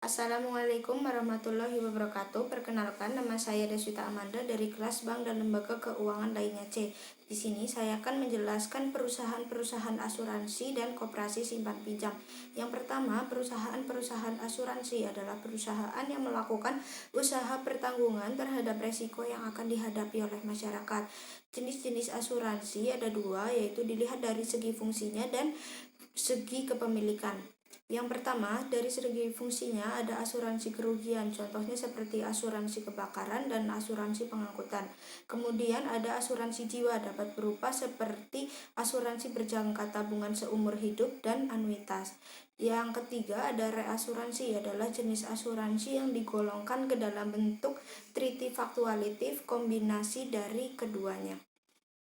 Assalamualaikum warahmatullahi wabarakatuh. Perkenalkan, nama saya Deswita Amanda dari kelas Bank dan Lembaga Keuangan lainnya C. Di sini saya akan menjelaskan perusahaan-perusahaan asuransi dan koperasi simpan pinjam. Yang pertama, perusahaan-perusahaan asuransi adalah perusahaan yang melakukan usaha pertanggungan terhadap resiko yang akan dihadapi oleh masyarakat. Jenis-jenis asuransi ada dua, yaitu dilihat dari segi fungsinya dan segi kepemilikan. Yang pertama, dari segi fungsinya ada asuransi kerugian, contohnya seperti asuransi kebakaran dan asuransi pengangkutan. Kemudian ada asuransi jiwa, dapat berupa seperti asuransi berjangka tabungan seumur hidup dan anuitas. Yang ketiga ada reasuransi, adalah jenis asuransi yang digolongkan ke dalam bentuk treaty fakultatif kombinasi dari keduanya.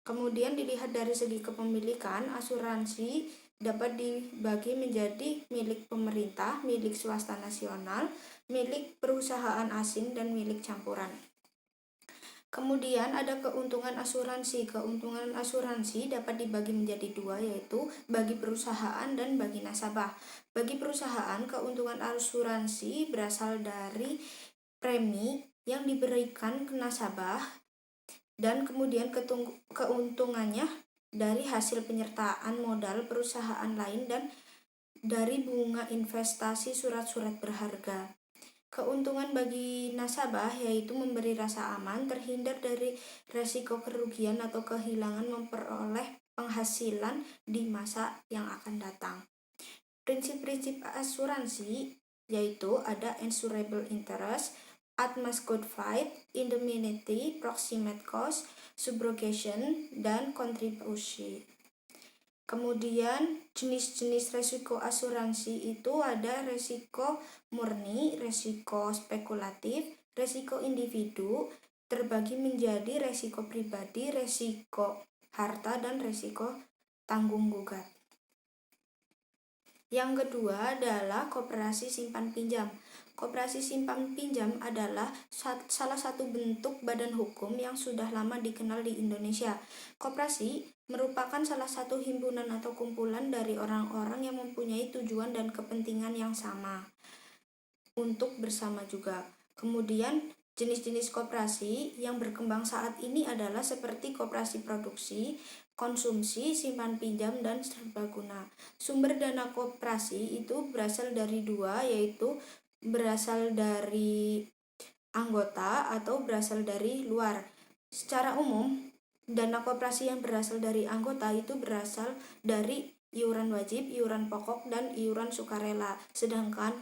Kemudian dilihat dari segi kepemilikan, asuransi dapat dibagi menjadi milik pemerintah, milik swasta nasional, milik perusahaan asing, dan milik campuran. Kemudian ada keuntungan asuransi. Keuntungan asuransi dapat dibagi menjadi dua, yaitu bagi perusahaan dan bagi nasabah. Bagi perusahaan, keuntungan asuransi berasal dari premi yang diberikan ke nasabah dan kemudian keuntungannya dari hasil penyertaan modal perusahaan lain dan dari bunga investasi surat-surat berharga. Keuntungan bagi nasabah yaitu memberi rasa aman, terhindar dari resiko kerugian atau kehilangan memperoleh penghasilan di masa yang akan datang. Prinsip-prinsip asuransi yaitu ada insurable interest, utmost good faith, indemnity, proximate cost, subrogation, dan kontribusi. Kemudian jenis-jenis resiko asuransi itu ada resiko murni, resiko spekulatif, resiko individu, terbagi menjadi resiko pribadi, resiko harta, dan resiko tanggung gugat. Yang kedua adalah koperasi simpan pinjam. Koperasi simpan pinjam adalah salah satu bentuk badan hukum yang sudah lama dikenal di Indonesia. Koperasi merupakan salah satu himpunan atau kumpulan dari orang-orang yang mempunyai tujuan dan kepentingan yang sama untuk bersama juga. Kemudian jenis-jenis koperasi yang berkembang saat ini adalah seperti koperasi produksi, konsumsi, simpan pinjam, dan serbaguna. Sumber dana koperasi itu berasal dari dua, yaitu berasal dari anggota atau berasal dari luar. Secara umum, dana koperasi yang berasal dari anggota itu berasal dari iuran wajib, iuran pokok, dan iuran sukarela. Sedangkan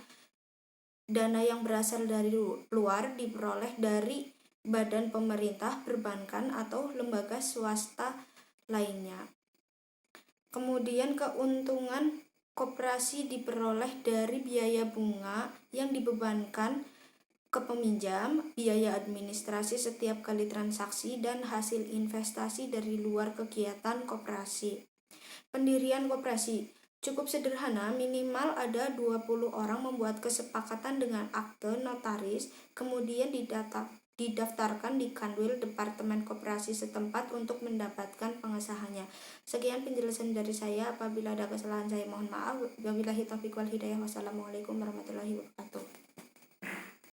dana yang berasal dari luar diperoleh dari badan pemerintah, perbankan, atau lembaga swasta lainnya. Kemudian keuntungan koperasi diperoleh dari biaya bunga yang dibebankan ke peminjam, biaya administrasi setiap kali transaksi, dan hasil investasi dari luar kegiatan koperasi. Pendirian koperasi cukup sederhana, minimal ada 20 orang membuat kesepakatan dengan akte notaris, kemudian didaftarkan di Kanwil Departemen Koperasi setempat untuk mendapatkan pengesahannya. Sekian penjelasan dari saya. Apabila ada kesalahan saya mohon maaf. Wabillahi taufiq wal hidayah. Wassalamualaikum warahmatullahi wabarakatuh.